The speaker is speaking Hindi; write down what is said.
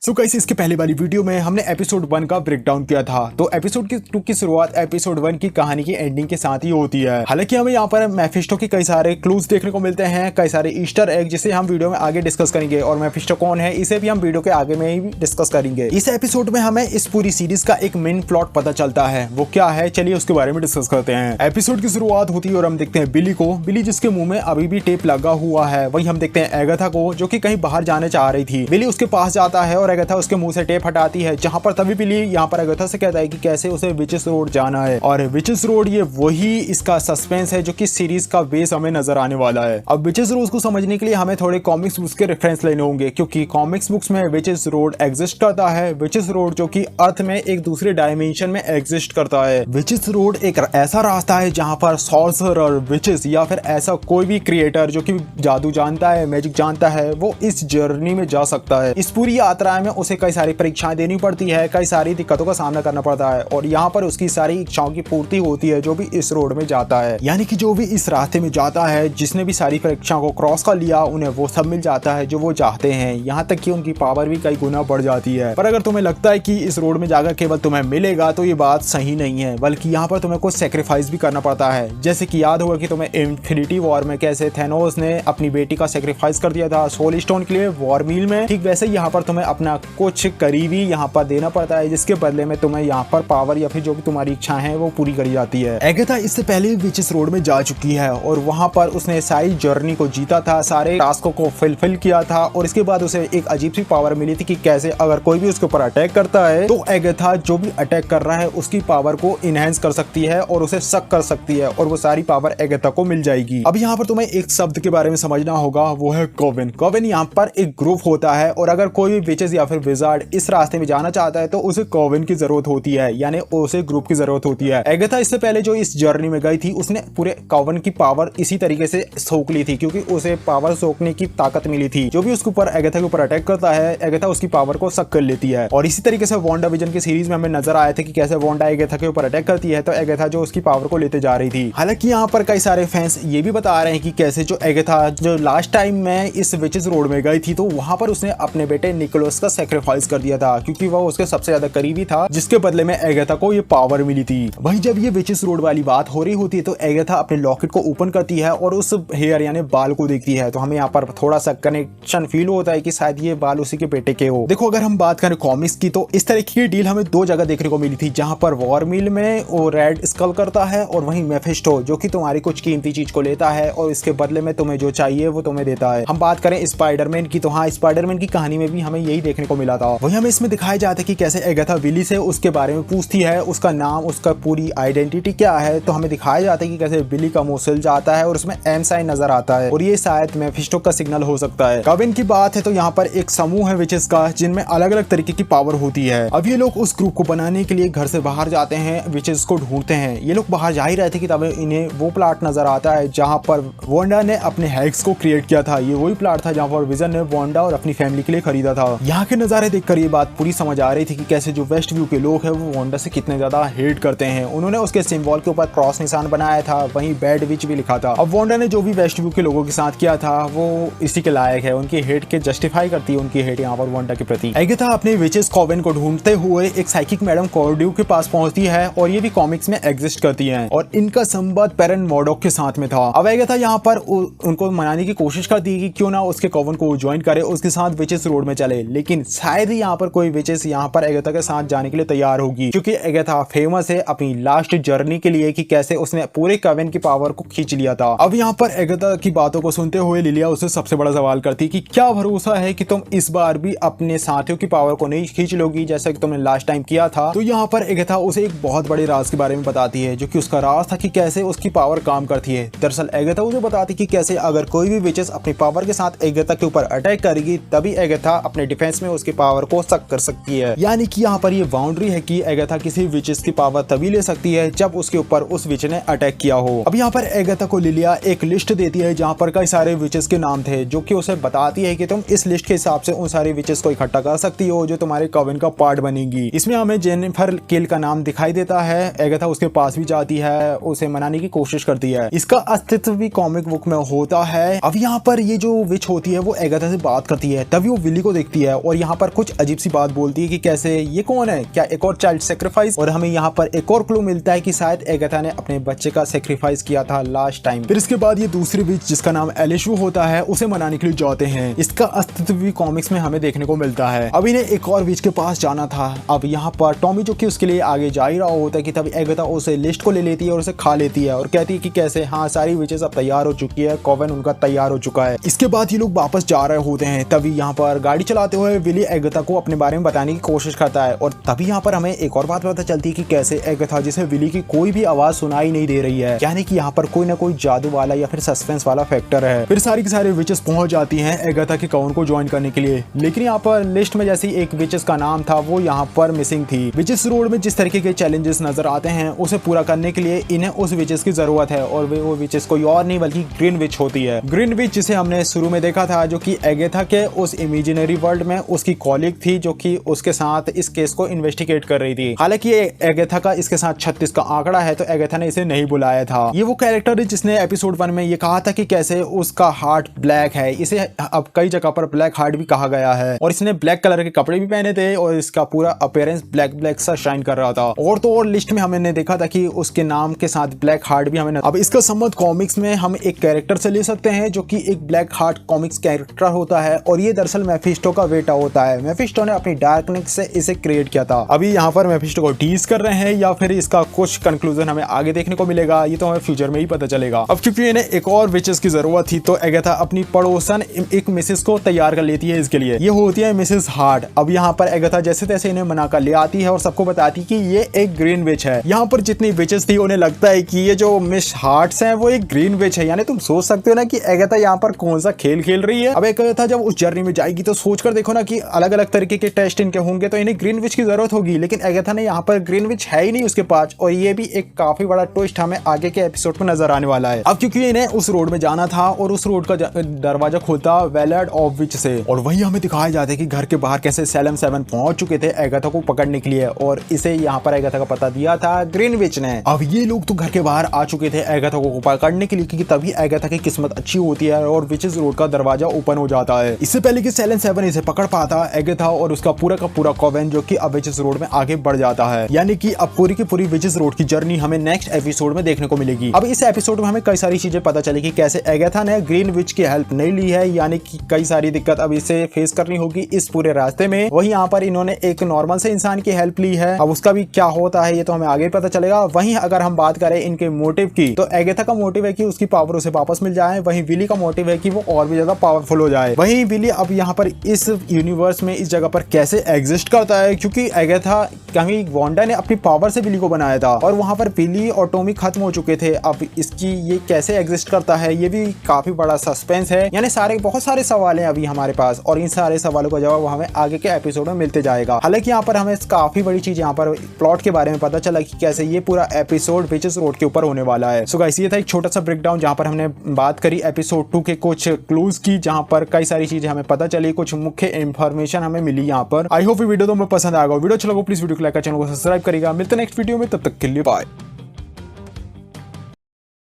सो गाइस इसके पहले वाली वीडियो में हमने एपिसोड 1 का ब्रेक डाउन किया था। तो एपिसोड 2 की शुरुआत एपिसोड 1 की कहानी की एंडिंग के साथ ही होती है। हालांकि हमें यहाँ पर मेफिस्टो के कई सारे क्लूज देखने को मिलते हैं, कई सारे ईस्टर एग, जिसे हम वीडियो में आगे डिस्कस करेंगे। और मेफिस्टो कौन है इसे भी हम वीडियो के आगे में ही डिस्कस करेंगे। इस एपिसोड में हमें इस पूरी सीरीज का एक मेन प्लॉट पता चलता है। वो क्या है, चलिए उसके बारे में डिस्कस करते हैं। एपिसोड की शुरुआत होती है और हम देखते हैं बिली को, बिली जिसके मुंह में अभी भी टेप लगा हुआ है। वही हम देखते हैं एगाथा को, जो कि कहीं बाहर जाने चाह रही थी। बिली उसके पास जाता है और एगाथा उसके मुंह से टेप हटाती है, जहां पर तभी बिली यहाँ पर एगाथा से कहता है कि कैसे उसे विचेस रोड जाना है। और विचेस रोड ये वही इसका सस्पेंस है जो कि सीरीज का बेस हमें नजर आने वाला है। अब विचेस रोड को समझने के लिए हमें थोड़े कॉमिक्स बुक्स के रेफरेंस लेने होंगे, क्योंकि कॉमिक्स बुक्स में विचेस रोड एग्जिस्ट करता है। विचेस रोड जो कि अर्थ में एक दूसरे डायमेंशन में एग्जिस्ट करता है। विचेस रोड एक ऐसा रास्ता है जहां पर सॉर्सरर, विचेस या फिर ऐसा कोई भी क्रिएटर जो कि जादू जानता है, मैजिक जानता है, वो इस जर्नी में जा सकता है। इस पूरी यात्रा में उसे कई सारी परीक्षाएं देनी पड़ती है, कई सारी दिक्कतों का सामना करना पड़ता है और यहाँ पर उसकी सारी इच्छाओं की पूर्ति होती है जो भी इस रोड में जाता है। यानी कि जो भी इस रास्ते में जाता है, जिसने भी सारी परीक्षाओं को क्रॉस कर लिया, उन्हें वो सब मिल जाता है जो वो चाहते हैं। यहाँ तक कि उनकी पावर भी कई गुना बढ़ जाती है। पर अगर तुम्हें लगता है कि इस रोड में जाकर केवल तुम्हें मिलेगा, तो ये बात सही नहीं है, बल्कि यहाँ पर तुम्हें कुछ सेक्रीफाइस भी करना पड़ता है। जैसे कि याद होगा कि तुम्हें इन्फिनिटी वॉर में कैसे थेनोस ने अपनी बेटी का सेक्रीफाइस कर दिया था सोल स्टोन के लिए वॉर मील में, ठीक वैसे यहाँ पर तुम्हें अपना कुछ करीबी यहाँ पर देना पड़ता है, जिसके बदले में तुम्हें यहाँ पर पावर या फिर जो भी तुम्हारी इच्छाएं हैं वो पूरी करी जाती है। एगाथा इससे पहले विचेस रोड में जा चुकी है और वहां पर उसने सारी जर्नी को जीता था, सारे टास्कों को फुलफिल किया था और इसके बाद उसे एक अजीब सी पावर मिली थी कि कैसे अगर कोई भी उसके ऊपर अटैक करता है तो एगाथा जो भी अटैक कर रहा है उसकी पावर को इनहेंस कर सकती है और उसे शक कर सकती है और वो सारी पावर एगाथा को मिल जाएगी। अब यहाँ पर तुम्हें एक शब्द के बारे में समझना होगा, वो है कोवेन। कोवेन यहाँ पर एक ग्रुप होता है और अगर कोई भी विचेस या फिर विजार्ड इस रास्ते में जाना चाहता है तो उसे कोवेन की जरूरत होती है, यानी उसे ग्रुप की जरूरत होती है। एगाथा इससे पहले जो इस जर्नी में गई थी उसने पूरे कोवेन की पावर इसी तरीके से सोख ली थी, क्योंकि उसे पावर सोखने की ताकत मिली थी। जो भी उसके ऊपर एगाथा के ऊपर अटैक करता है, एगाथा उसकी पावर को शक कर लेती है। और इसी तरीके से वांडा विजन की सीरीज में हमें नजर आया था कि कैसे वांडा एगाथा के ऊपर अटैक करती है तो एगाथा जो उसकी पावर को लेते जा रही थी। हालांकि यहाँ पर कई सारे फैंस ये भी बता रहे हैं कि कैसे जो एगाथा जो लास्ट टाइम में इस विचेस रोड में गई थी तो वहां पर उसने अपने बेटे निकोलस का सेक्रीफाइस कर दिया था, क्योंकि वह उसके सबसे ज्यादा करीबी था, जिसके बदले में एगाथा को ये पावर मिली थी। वहीं जब ये विचेस रोड वाली बात हो रही होती है तो एगाथा अपने लॉकेट को ओपन करती है और उस हेयर यानी बाल को देखती है, तो हमें यहाँ पर थोड़ा सा कनेक्शन फील होता है कि शायद ये बाल उसी के बेटे के हो। देखो अगर हम बात करें कॉमिक्स की तो इस तरह की डील हमें दो जगह देखने को मिली थी, जहां पर वॉर मिल में वो रेड स्कल करता है और वहीं मेफिस्टो जो कि तुम्हारी कुछ कीमती चीज को लेता है और इसके बदले में तुम्हें जो चाहिए वो तुम्हें देता है। हम बात करें स्पाइडरमैन की तो हाँ, स्पाइडरमैन की कहानी में भी हमें यही देखने को मिला था। वहीं हमें इसमें दिखाया जाता है कि कैसे एगाथा विली से उसके बारे में पूछती है, उसका नाम, उसका पूरी आइडेंटिटी क्या है, तो हमें दिखाया जाता है कि कैसे बिली का मुंह सिल जाता है और उसमें एम साइन नजर आता है और ये शायद मेफिस्टो का सिग्नल हो सकता है। कोवेन की बात है तो यहाँ पर एक समूह है विचेस का, जिनमें अलग अलग तरीके की पावर होती है। अब ये लोग उस ग्रुप को बनाने के लिए घर से बाहर जाते हैं, विचेस को ढूंढते हैं। ये लोग बाहर जा ही रहे थे कि तब इन्हें वो प्लाट नजर आता है जहाँ पर वांडा ने अपने हैक्स को क्रिएट किया था। ये वही प्लाट था जहाँ पर विजन ने वांडा और अपनी फैमिली के लिए खरीदा था। यहाँ के नजारे देखकर ये बात पूरी समझ आ रही थी कि कैसे जो वेस्ट व्यू के लोग हैं वो वांडा से कितने ज्यादा हेट करते हैं। उन्होंने उसके सिंबल के ऊपर क्रॉस निशान बनाया था, वहीं बैड विच भी लिखा था। अब वांडा ने जो भी वेस्ट व्यू के लोगों के साथ किया था वो इसी के लायक है, उनकी हेट के जस्टिफाई करती है उनकी हेट यहाँ पर वांडा के प्रति। एगाथा अपने विचेस कोवेन को ढूंढते हुए एक साइकिक मैडम कॉर्ड्यू के पास पहुंचती है और ये भी कॉमिक्स में एग्जिस्ट करती है और इनका संबंध पेरेंट मॉर्डॉक के साथ में था। अब एगाथा यहाँ पर उनको मनाने की कोशिश करती है कि क्यों ना उसके कोवेन को ज्वाइन करे, उसके साथ विचेस रोड में चले, लेकिन शायद ही यहाँ पर कोई विचेस यहाँ पर एगाथा के साथ जाने के लिए तैयार होगी, क्योंकि एगाथा फेमस है अपनी लास्ट जर्नी के लिए कि कैसे उसने पूरे कोवेन की पावर को खींच लिया था। अब यहाँ पर एगाथा की बातों को सुनते हुए लिलिया उससे सबसे बड़ा सवाल करती कि क्या भरोसा है कि तुम इस बार भी अपने साथियों की पावर को नहीं खींच लोगी जैसा कि तुमने लास्ट टाइम किया था। तो यहाँ पर एगाथा उसे एक बहुत बड़े राज के बारे में बताती है, जो कि उसका राज था कि कैसे उसकी पावर काम करती है। दरअसल एगाथा उसे बताती कि कैसे अगर कोई भी विचेस अपनी पावर के साथ एगाथा के ऊपर अटैक करेगी तभी एगाथा अपने डिफेंस में उसकी पावर को शक कर सकती है। यानी कि यहाँ पर ये बाउंड्री है कि एगाथा किसी विचेस की पावर तभी ले सकती है जब उसके ऊपर उस विच ने अटैक किया हो। अब यहाँ पर एगाथा को लिलिया एक लिस्ट देती है जहाँ पर कई सारे विचेस के नाम थे, जो कि उसे बताती है कि तुम इस लिस्ट के हिसाब से उन सारे विचेस को इकट्ठा कर सकती हो जो तुम्हारे कोवेन का पार्ट बनेगी। इसमें हमें जेनिफर किल का नाम दिखाई देता है। एगाथा उसके पास भी जाती है, उसे मनाने की कोशिश करती है। इसका अस्तित्व भी कॉमिक बुक में होता है। अब यहाँ पर ये जो विच होती है वो एगाथा से बात करती है, तभी वो विली को देखती है और यहाँ पर कुछ अजीब सी बात बोलती है कि कैसे ये कौन है, क्या एक और चाइल्ड सेक्रीफाइस। और हमें यहाँ पर एक और क्लू मिलता है कि शायद एगाथा ने अपने बच्चे का सेक्रीफाइस किया था लास्ट टाइम। फिर इसके बाद ये दूसरी विच जिसका नाम एलिशु होता है उसे मनाने के लिए जाते हैं। इसका अस्तित्व भी कॉमिक्स में हमें देखने को मिलता है। अब इन्हें एक और विच के पास जाना था। अब यहाँ पर टॉमी जो कि उसके लिए आगे जा ही रहा होता है कि तभी एगाथा उसे लिस्ट को ले लेती है और उसे खा लेती है और कहती है कि कैसे हाँ सारी विचेस अब तैयार हो चुकी है, कोवेन उनका तैयार हो चुका है। इसके बाद ये लोग वापस जा रहे होते हैं। तभी यहाँ पर गाड़ी चलाते हुए विली एगाथा को अपने बारे में बताने की कोशिश करता है और तभी यहाँ पर हमें एक और बात पता चलती है कि कैसे एगाथा जिसे विली की कोई भी आवाज सुनाई नहीं दे रही है, यानी कि यहाँ पर कोई ना कोई जादू वाला या फिर सस्पेंस वाला फैक्टर है। फिर सारी की सारी विचेस पहुंच जाती हैं एगाथा के कोवेन को ज्वाइन करने के लिए, लेकिन यहाँ पर लिस्ट में जैसी एक विचेस का नाम था वो यहाँ पर मिसिंग थी। विचेस रोड में जिस तरीके के चैलेंजेस नजर आते हैं उसे पूरा करने के लिए इन्हें उस विचेस की जरूरत है और वो विचेस कोई और नहीं बल्कि ग्रीन विच होती है। ग्रीन विच जिसे हमने शुरू में देखा था जो कि एगाथा के उस इमेजिनरी वर्ल्ड में उसकी कॉलीग थी जो कि उसके साथ इस केस को इन्वेस्टिगेट कर रही थी। हालांकि एगाथा का इसके साथ 36 का आंकड़ा है तो एगाथा ने इसे नहीं बुलाया था। ये वो कैरेक्टर है जिसने एपिसोड 1 में ये कहा था कि कैसे उसका हार्ट ब्लैक है। इसे अब कई जगह पर ब्लैक हार्ट भी कहा गया है और इसने ब्लैक कलर के कपड़े भी पहने थे और इसका पूरा अपीयरेंस ब्लैक ब्लैक सा शाइन कर रहा था। और तो और लिस्ट में हमने देखा था कि उसके नाम के साथ ब्लैक हार्ट भी हमें। अब इसका संबंध कॉमिक्स में हम एक कैरेक्टर से ले सकते हैं जो कि एक ब्लैक हार्ट कॉमिक्स कैरेक्टर होता है और ये दरअसल मेफिस्टो का बेटा होता है। मेफिस्टो ने अपनी डार्कनेस से इसे क्रिएट किया था। अभी यहाँ पर मेफिस्टो को टीज कर रहे हैं या फिर इसका कुछ कंक्लूजन हमें आगे देखने को मिलेगा, ये तो हमें फ्यूचर में ही पता चलेगा। अब क्योंकि इन्हें एक और विचेस की जरूरत थी तो एगाथा अपनी पड़ोसन एक मिसेस को तैयार कर लेती है इसके लिए। ये होती है मिसेस हार्ट। अब यहाँ पर एगाथा जैसे तैसे इन्हें मना कर ले आती है और सबको बताती कि ये एक ग्रीन विच है। यहाँ पर जितनी विचेस थी उन्हें लगता है कि ये जो मिस हार्ट्स हैं वो एक ग्रीन विच है। यानी तुम सोच सकते हो ना कि एगाथा यहाँ पर कौन सा खेल खेल रही है। अब एगाथा जब उस जर्नी में जाएगी तो सोचकर देखो ना कि अलग अलग तरीके के टेस्ट इनके होंगे तो इन्हें ग्रीन विच की जरूरत होगी, लेकिन एगाथा ने यहाँ पर ग्रीन विच है ही नहीं उसके पास। और ये भी एक काफी बड़ा ट्विस्ट हमें आगे के एपिसोड में नजर आने वाला है। अब क्योंकि इन्हें उस रोड में जाना था और उस रोड का दरवाजा खुलता वेलर्ड ऑफ विच से और वही हमें दिखाया जाता है कि घर के बाहर कैसे सेलम 7 पहुंच चुके थे एगाथा को पकड़ने के लिए और इसे यहाँ पर एगाथा का पता दिया था ग्रीन विच ने। अब ये लोग तो घर के बाहर आ चुके थे एगाथा को पकड़ने के लिए क्योंकि तभी एगाथा की किस्मत अच्छी होती है और विचेस रोड का दरवाजा ओपन हो जाता है। इससे पहले कि सेलन 7 इसे पकड़ पाता एगाथा और उसका पूरा का पूरा कोवेन जो कि अब विचेस रोड में आगे बढ़ जाता है। यानी कि अब पूरी की पूरी विचेस रोड की जर्नी हमें नेक्स्ट एपिसोड में देखने को मिलेगी। अब इस एपिसोड में हमें कई सारी चीजें पता चलेगी कैसे एगाथा ने ग्रीन विच की हेल्प नहीं ली है, यानी कि कई सारी दिक्कत अब इसे फेस करनी होगी इस पूरे रास्ते में। वही यहाँ पर इन्होंने एक नॉर्मल से इंसान की हेल्प ली है। अब उसका भी क्या होता है ये तो हमें आगे पता चलेगा। वहीं अगर हम बात करें इनके मोटिव की तो एगाथा का मोटिव है कि उसकी पावर उसे वापस मिल जाए, वहीं विली का मोटिव है कि वो और भी ज्यादा पावरफुल हो जाए। वहीं विली अब यहाँ पर इस यूनिवर्स में इस जगह पर कैसे एग्जिस्ट करता है क्योंकि एगाथा कहीं वांडा ने अपनी पावर से विली को बनाया था और वहां पर विली और टॉमी खत्म हो चुके थे। अब इसकी ये कैसे एग्जिस्ट करता है ये भी काफी बड़ा सस्पेंस है। यानी बहुत सारे सवाल हैं अभी हमारे पास और इन सारे सवालों का जवाब हमें आगे के एपिसोड में मिलते जाएगा। हालांकि यहाँ पर हमें काफी बड़ी चीज यहाँ पर प्लॉट के बारे में पता चला कि कैसे ये पूरा एपिसोड विचेस रोड के ऊपर होने वाला है। सो गाइस ये था एक छोटा सा ब्रेकडाउन जहाँ पर हमने बात करी एपिसोड 2 के कुछ क्लूज की, जहाँ पर कई सारी चीजें हमें पता चली, कुछ मुख्य इंफॉर्मेशन हमें मिली यहाँ पर। आई होप वीडियो तुम्हें पसंद आएगा। वीडियो अच्छा लगा प्लीज वीडियो को लाइक कर चैनल को सब्सक्राइब करेगा। मिलते हैं नेक्स्ट वीडियो में, तब तक के लिए बाय।